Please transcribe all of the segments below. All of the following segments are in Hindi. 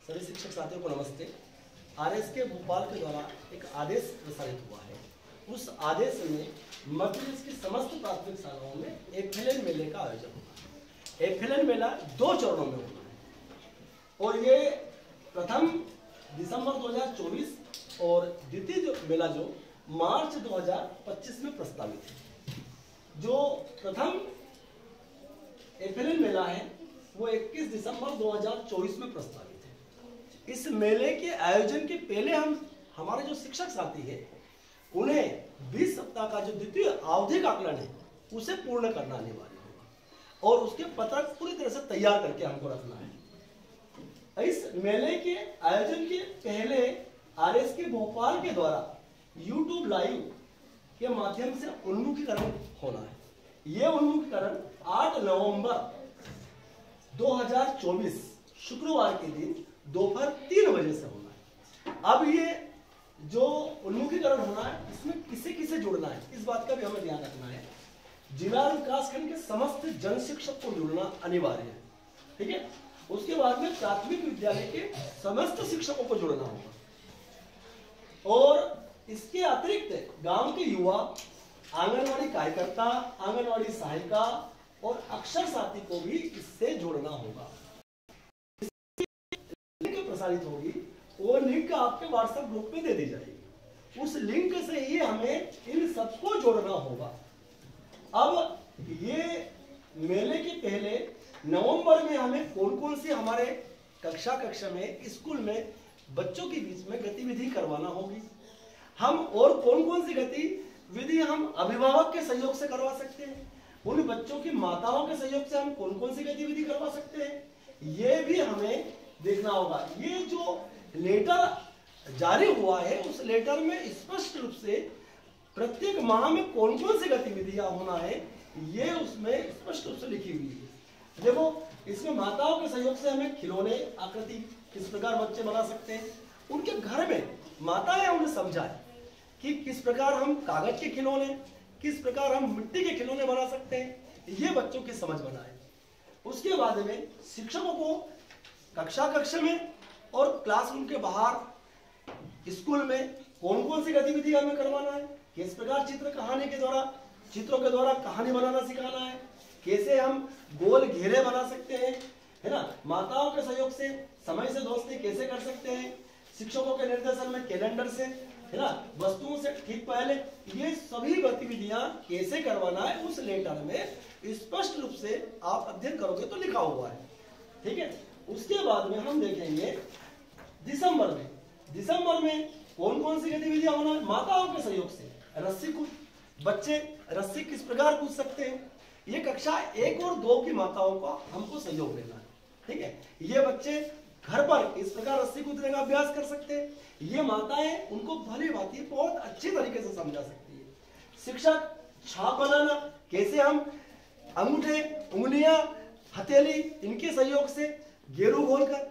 सभी शिक्षक साथियों को नमस्ते। आरएसके भोपाल के द्वारा एक आदेश प्रसारित हुआ है। उस आदेश में मध्य प्रदेश की समस्त प्राथमिक शालाओं में एफएलएन मेले का आयोजन होगा। एफएलएन मेला 2 चरणों में होना है और ये प्रथम दिसंबर 2024 और द्वितीय मेला जो मार्च 2025 में प्रस्तावित है। जो प्रथम एफएलएन मेला है वो 21 दिसंबर 2024 में प्रस्तावित है। इस मेले के आयोजन के पहले हमारे जो शिक्षक साथी है उन्हें 20 सप्ताह का जो द्वितीय आवधिक आकलन है उसे पूर्ण करना अनिवार्य होगा और उसके पत्रक पूरी तरह से तैयार करके हमको रखना है। इस मेले के आयोजन के पहले आरएसके भोपाल के द्वारा YouTube लाइव के माध्यम से उन्मुखीकरण होना है। यह उन्मुखीकरण 8 नवंबर 2024 शुक्रवार के दिन दोपहर 3 बजे से होना है। अब ये जो उन्मुखीकरण होना है इसमें किसे किसे जुड़ना है इस बात का भी हमें ध्यान रखना है। जिला विकास खंड के समस्त जन शिक्षक को जुड़ना अनिवार्य है, ठीक है। उसके बाद में प्राथमिक विद्यालय के समस्त शिक्षकों को जुड़ना होगा और इसके अतिरिक्त गांव के युवा, आंगनवाड़ी कार्यकर्ता, आंगनवाड़ी सहायिका और अक्षर साथी को भी इससे जोड़ना होगा। लिंक प्रसारित होगी वो लिंक आपके व्हाट्सएप ग्रुप में दे दी जाएगी। उस लिंक से ही हमें इन सबको जोड़ना होगा। अब ये मेले के पहले नवंबर में हमें कौन कौन सी हमारे कक्षा में स्कूल में बच्चों के बीच में गतिविधि करवाना होगी, हम और कौन कौन सी गतिविधि हम अभिभावक के सहयोग से करवा सकते हैं, उन बच्चों की माताओं के सहयोग से हम कौन कौन सी गतिविधि करवा सकते हैं, ये भी हमें देखना होगा। ये जो लेटर जारी हुआ है उस लेटर में स्पष्ट रूप से प्रत्येक माह में कौन कौन सी गतिविधियां होना है ये उसमें स्पष्ट रूप से लिखी हुई है। देखो इसमें माताओं के सहयोग से हमें खिलौने आकृति किस प्रकार बच्चे बना सकते हैं, उनके घर में माताएं उन्हें समझाएं कि किस प्रकार हम कागज के खिलौने, किस प्रकार हम मिट्टी के खिलौने बना सकते हैं, ये बच्चों की समझ बनाए। उसके बाद में शिक्षकों को कक्षा में और क्लासरूम के बाहर स्कूल में कौन कौन सी गतिविधि हमें करवाना है, किस प्रकार चित्रों के द्वारा कहानी बनाना सिखाना है, कैसे हम गोल घेरे बना सकते हैं, है ना, माताओं के सहयोग से समय से दोस्ती कैसे कर सकते हैं, शिक्षकों के निर्देशन में कैलेंडर से, है ना, वस्तुओं से ठीक पहले, ये सभी गतिविधियां कैसे करवाना है उस लेटर में स्पष्ट रूप से आप अध्ययन करोगे तो लिखा हुआ है, ठीक है। उसके बाद में हम देखेंगे दिसंबर में कौन कौन सी गतिविधियां होना है। माताओं के सहयोग से रस्सी कूद, बच्चे रस्सी किस प्रकार कूद सकते हैं, ये कक्षा 1 और 2 की माताओं का हमको सहयोग देना है, ठीक है। ये बच्चे घर पर इस प्रकार रस्सी कूदने का अभ्यास कर सकते हैं, ये माताएं उनको भली भांति बहुत अच्छी तरीके से समझा सकती है। शिक्षक छाप बनाना, कैसे हम अंगूठे, उंगलियां, हथेली इनके सहयोग से गेरू घोलकर,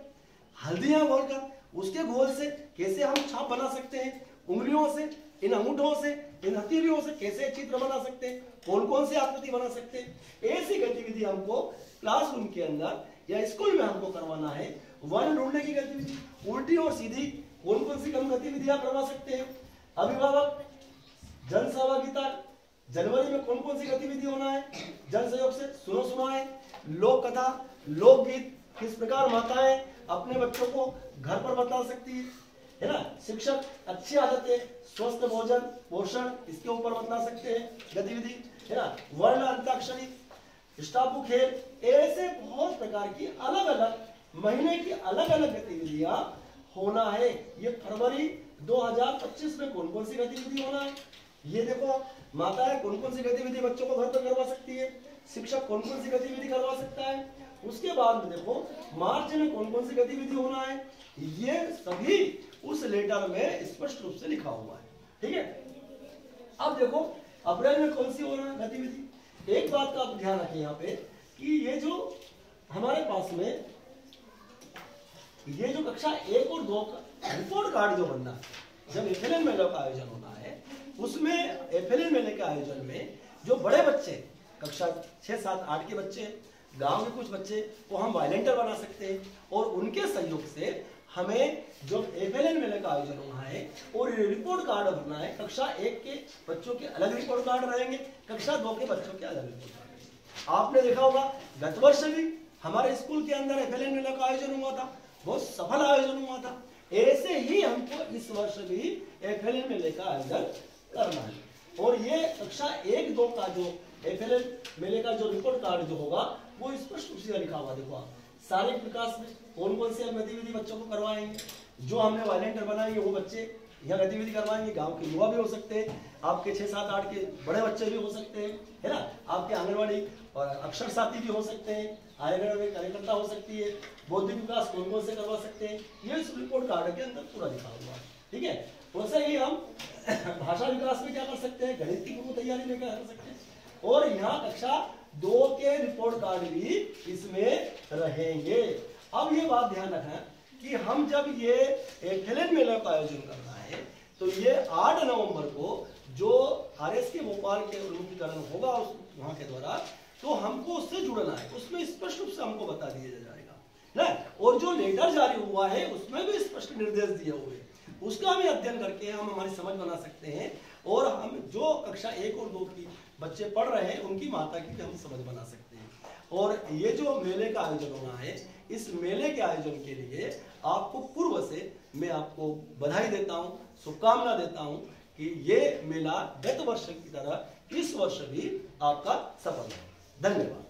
हल्दियां घोलकर उसके घोल से कैसे हम छाप बना सकते हैं, उंगलियों से, इन अंगूठों से, इन हथेलियों से कैसे चित्र बना सकते हैं, कौन कौन सी आकृति बना सकते हैं, ऐसी गतिविधि हमको क्लासरूम के अंदर या स्कूल में हमको करवाना है। वर्ण ढूंढने की गतिविधि, उल्टी और सीधी कौन कौन सी हम गतिविधियां करवा सकते हैं। अभिभावक जन सहभागिता, जनवरी में कौन कौन सी गतिविधि होना है, जन सहयोग से सुनो सुनाए, लोक कथा, लोकगीत किस प्रकार माताएं अपने बच्चों को घर पर बता सकती है ना, शिक्षक अच्छी आदतें, स्वस्थ भोजन पोषण इसके ऊपर बता सकते हैं गतिविधि, है ना, वर्ण अंताक्षरी, स्टापू खेल, ऐसे बहुत प्रकार की अलग अलग महीने की अलग अलग गतिविधियां होना है। ये फरवरी 2025 में कौन कौन सी गतिविधि होना है, ये देखो माताएं कौन कौन सी गतिविधि बच्चों को घर पर करवा सकती है, शिक्षक कौन कौन सी गतिविधि करवा सकता है। उसके बाद में देखो मार्च में कौन कौन सी गतिविधि होना है, ये सभी उस लेटर में स्पष्ट रूप से लिखा हुआ है, ठीक है। अब देखो अप्रैल में कौन सी होना है गतिविधि। एक बात का आप ध्यान रखें यहाँ पे कि ये जो हमारे पास में ये जो कक्षा 1 और 2 का रिपोर्ट कार्ड जो बनना है, जब एफएलएन मेले का आयोजन होना है उसमें एफएलएन मेले के आयोजन में जो बड़े बच्चे कक्षा 6, 7, 8 के बच्चे, गांव के कुछ बच्चे को हम वॉलंटियर बना सकते हैं और उनके सहयोग से हमें जो FLN मेले का आयोजन होना है और रिपोर्ट कार्ड भरना है। कक्षा 1 के बच्चों के अलग रिपोर्ट कार्ड रहेंगे, कक्षा 2 के बच्चों के अलग रिपोर्ट कार्ड रहेंगे। आपने देखा होगा गत वर्ष भी हमारे स्कूल के अंदर FLN मेले का आयोजन हुआ था, बहुत सफल आयोजन हुआ था। ऐसे ही हमको इस वर्ष भी FLN मेले का आयोजन करना है। और ये कक्षा 1-2 का जो FLN मेले का जो रिपोर्ट कार्ड जो होगा वो स्पष्ट रूप से लिखा हुआ। देखो आप शारीरिक विकास में कौन कौन सी गतिविधि बच्चों को करवाएंगे, जो हमने वॉलंटियर बनाएंगे वो बच्चे यह गतिविधि करवाएंगे। गांव के युवा भी हो सकते हैं, आपके 6, 7, 8 के बड़े बच्चे भी हो सकते हैं, है ना, आपके आंगनवाड़ी और अक्षर साथी भी हो सकते हैं, आंगनवाड़ी कार्यकर्ता हो सकती है, बौद्धिक विकास कौन कौन से करवा सकते हैं, ये इस रिपोर्ट कार्ड के अंदर पूरा लिखा हुआ है। ठीक है, वैसे ही हम भाषा विकास में क्या कर सकते हैं, गणित की पूर्व तैयारी में क्या कर सकते हैं, और यहाँ कक्षा 2 के रिपोर्ट कार्ड भी इसमें रहेंगे। अब ये बात ध्यान रखना कि हम जब ये FLN मेला का आयोजन करना है तो ये 8 नवंबर को जो RSK भोपाल के उन्मुखीकरण होगा वहां के द्वारा, तो हमको उससे जुड़ना है, उसमें स्पष्ट रूप से हमको बता दिया जाएगा ना। और जो लेटर जारी हुआ है उसमें भी स्पष्ट निर्देश दिए हुए, उसका भी अध्ययन करके हम हमारी समझ बना सकते हैं, और हम जो कक्षा 1 और 2 की बच्चे पढ़ रहे हैं उनकी माता की भी हम समझ बना सकते हैं। और ये जो मेले का आयोजन होना है, इस मेले के आयोजन के लिए आपको पूर्व से मैं आपको बधाई देता हूं, शुभकामना देता हूं कि ये मेला गत वर्ष की तरह इस वर्ष भी आपका सफल हो। धन्यवाद।